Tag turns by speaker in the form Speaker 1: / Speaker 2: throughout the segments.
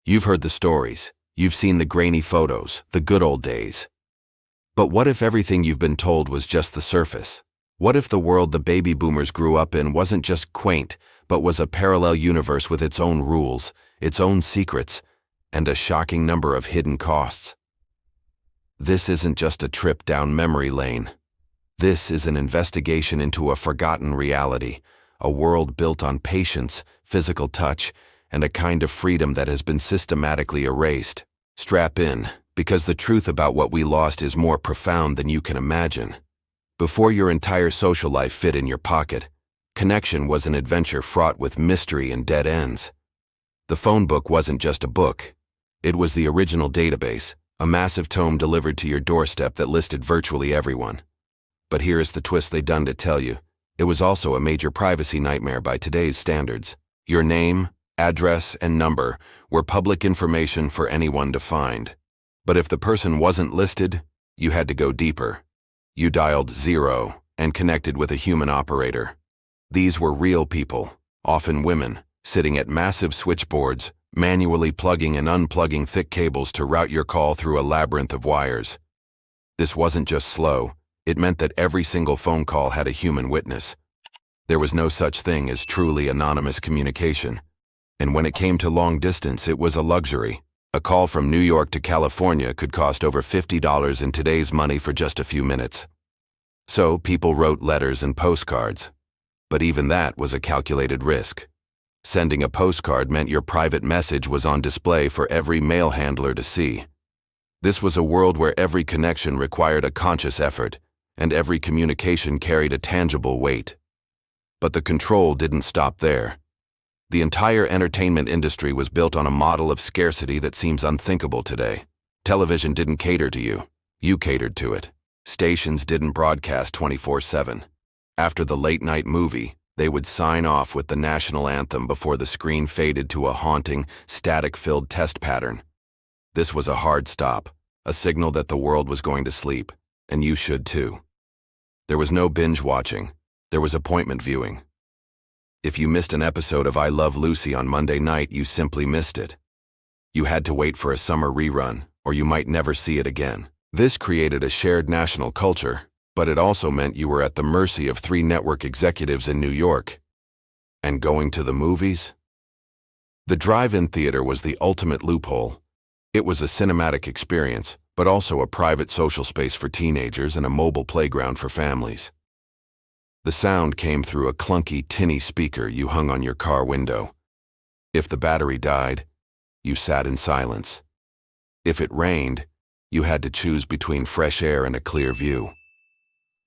Speaker 1: You've heard the stories. You've seen the grainy photos, the good old days. But what if everything you've been told was just the surface? What if the world the baby boomers grew up in wasn't just quaint, but was a parallel universe with its own rules, its own secrets, and a shocking number of hidden costs? This isn't just a trip down memory lane. This is an investigation into a forgotten reality, a world built on patience, physical touch, and a kind of freedom that has been systematically erased. Strap in, because the truth about what we lost is more profound than you can imagine. Before your entire social life fit in your pocket, connection was an adventure fraught with mystery and dead ends. The phone book wasn't just a book. It was the original database, a massive tome delivered to your doorstep that listed virtually everyone. But here is the twist they done to tell you. It was also a major privacy nightmare by today's standards. Your name, address, and number were public information for anyone to find. But if the person wasn't listed, you had to go deeper. You dialed 0 and connected with a human operator. These were real people, often women, sitting at massive switchboards, manually plugging and unplugging thick cables to route your call through a labyrinth of wires. This wasn't just slow. It meant that every single phone call had a human witness. There was no such thing as truly anonymous communication. And when it came to long distance, it was a luxury. A call from New York to California could cost over $50 in today's money for just a few minutes. So people wrote letters and postcards. But even that was a calculated risk. Sending a postcard meant your private message was on display for every mail handler to see. This was a world where every connection required a conscious effort, and every communication carried a tangible weight. But the control didn't stop there. The entire entertainment industry was built on a model of scarcity that seems unthinkable today. Television didn't cater to you. You catered to it. Stations didn't broadcast 24/7. After the late-night movie, they would sign off with the national anthem before the screen faded to a haunting, static-filled test pattern. This was a hard stop, a signal that the world was going to sleep, and you should too. There was no binge watching. There was appointment viewing. If you missed an episode of I Love Lucy on Monday night, you simply missed it. You had to wait for a summer rerun, or you might never see it again. This created a shared national culture, but it also meant you were at the mercy of 3 network executives in New York. And going to the movies? The drive-in theater was the ultimate loophole. It was a cinematic experience, but also a private social space for teenagers and a mobile playground for families. The sound came through a clunky, tinny speaker you hung on your car window. If the battery died, you sat in silence. If it rained, you had to choose between fresh air and a clear view.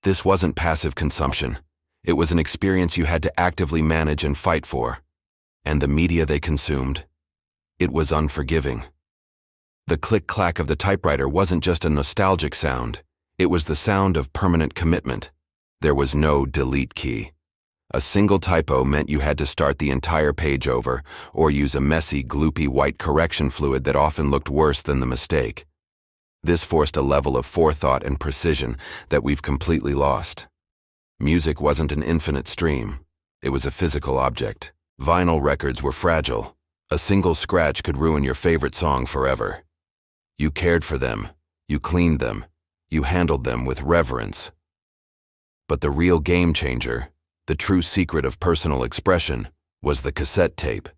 Speaker 1: This wasn't passive consumption. It was an experience you had to actively manage and fight for. And the media they consumed? It was unforgiving. The click-clack of the typewriter wasn't just a nostalgic sound. It was the sound of permanent commitment. There was no delete key. A single typo meant you had to start the entire page over, or use a messy, gloopy white correction fluid that often looked worse than the mistake. This forced a level of forethought and precision that we've completely lost. Music wasn't an infinite stream. It was a physical object. Vinyl records were fragile. A single scratch could ruin your favorite song forever. You cared for them. You cleaned them. You handled them with reverence. But the real game changer, the true secret of personal expression, was the cassette tape.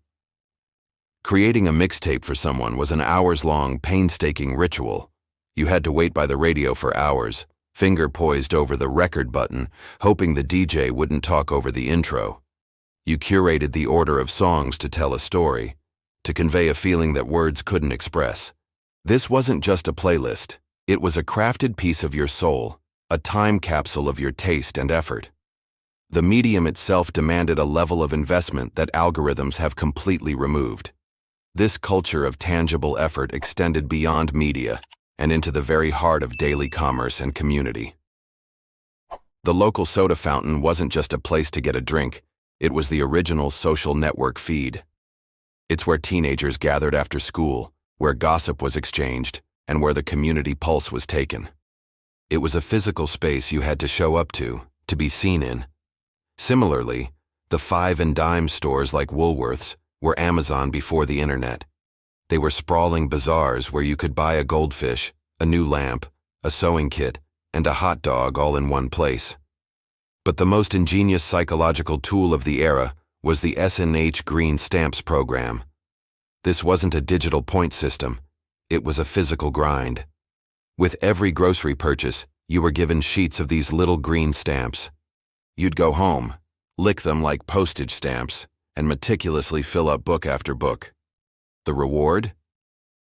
Speaker 1: Creating a mixtape for someone was an hours-long, painstaking ritual. You had to wait by the radio for hours, finger poised over the record button, hoping the DJ wouldn't talk over the intro. You curated the order of songs to tell a story, to convey a feeling that words couldn't express. This wasn't just a playlist. It was a crafted piece of your soul, a time capsule of your taste and effort. The medium itself demanded a level of investment that algorithms have completely removed. This culture of tangible effort extended beyond media and into the very heart of daily commerce and community. The local soda fountain wasn't just a place to get a drink. It was the original social network feed. It's where teenagers gathered after school, where gossip was exchanged, and where the community pulse was taken. It was a physical space you had to show up to be seen in. Similarly, the 5 and dime stores like Woolworths were Amazon before the internet. They were sprawling bazaars where you could buy a goldfish, a new lamp, a sewing kit, and a hot dog all in one place. But the most ingenious psychological tool of the era was the S&H Green Stamps program. This wasn't a digital point system. It was a physical grind. With every grocery purchase, you were given sheets of these little green stamps. You'd go home, lick them like postage stamps, and meticulously fill up book after book. The reward?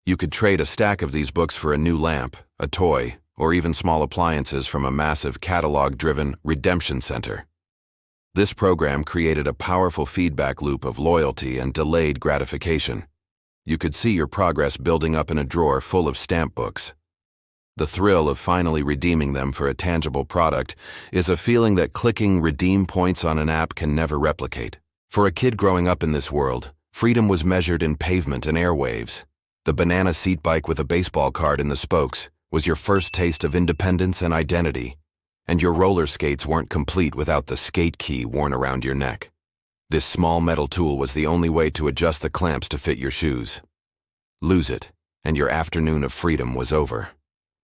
Speaker 1: You could trade a stack of these books for a new lamp, a toy, or even small appliances from a massive catalog-driven redemption center. This program created a powerful feedback loop of loyalty and delayed gratification. You could see your progress building up in a drawer full of stamp books. The thrill of finally redeeming them for a tangible product is a feeling that clicking redeem points on an app can never replicate. For a kid growing up in this world, freedom was measured in pavement and airwaves. The banana seat bike with a baseball card in the spokes was your first taste of independence and identity, and your roller skates weren't complete without the skate key worn around your neck. This small metal tool was the only way to adjust the clamps to fit your shoes. Lose it, and your afternoon of freedom was over.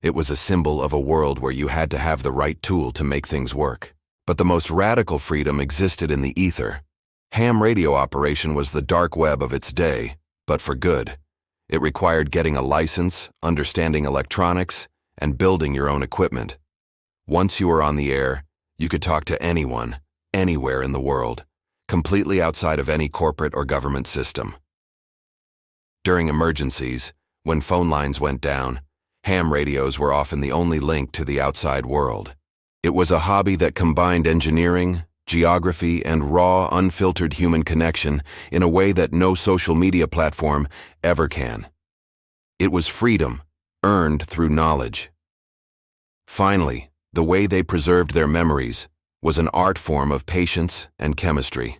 Speaker 1: It was a symbol of a world where you had to have the right tool to make things work. But the most radical freedom existed in the ether. Ham radio operation was the dark web of its day, but for good. It required getting a license, understanding electronics, and building your own equipment. Once you were on the air, you could talk to anyone, anywhere in the world, completely outside of any corporate or government system. During emergencies, when phone lines went down, ham radios were often the only link to the outside world. It was a hobby that combined engineering, geography, and raw, unfiltered human connection in a way that no social media platform ever can. It was freedom, earned through knowledge. Finally, the way they preserved their memories was an art form of patience and chemistry.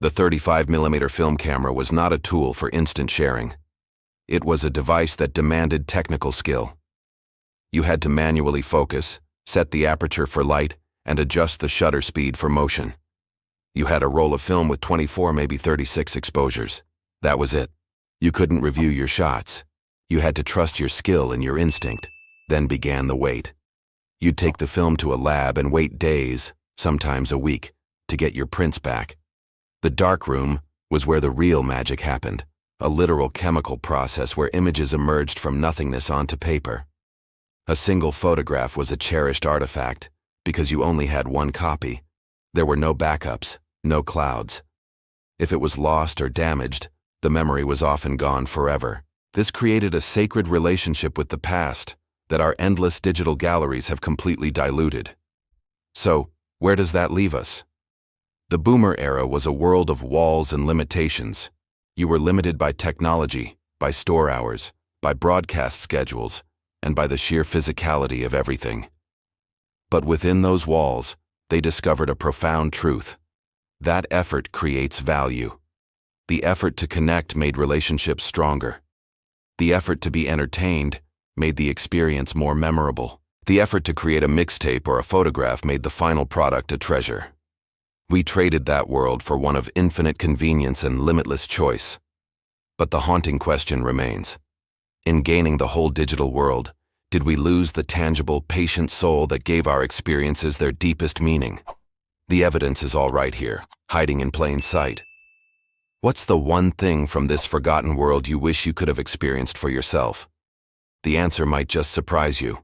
Speaker 1: The 35mm film camera was not a tool for instant sharing. It was a device that demanded technical skill. You had to manually focus, set the aperture for light, and adjust the shutter speed for motion. You had a roll of film with 24, maybe 36 exposures. That was it. You couldn't review your shots. You had to trust your skill and your instinct. Then began the wait. You'd take the film to a lab and wait days, sometimes a week, to get your prints back. The darkroom was where the real magic happened, a literal chemical process where images emerged from nothingness onto paper. A single photograph was a cherished artifact because you only had one copy. There were no backups, no clouds. If it was lost or damaged, the memory was often gone forever. This created a sacred relationship with the past that our endless digital galleries have completely diluted. So, where does that leave us? The boomer era was a world of walls and limitations. You were limited by technology, by store hours, by broadcast schedules, and by the sheer physicality of everything. But within those walls, they discovered a profound truth. That effort creates value. The effort to connect made relationships stronger. The effort to be entertained made the experience more memorable. The effort to create a mixtape or a photograph made the final product a treasure. We traded that world for one of infinite convenience and limitless choice. But the haunting question remains. In gaining the whole digital world, did we lose the tangible, patient soul that gave our experiences their deepest meaning? The evidence is all right here, hiding in plain sight. What's the one thing from this forgotten world you wish you could have experienced for yourself? The answer might just surprise you.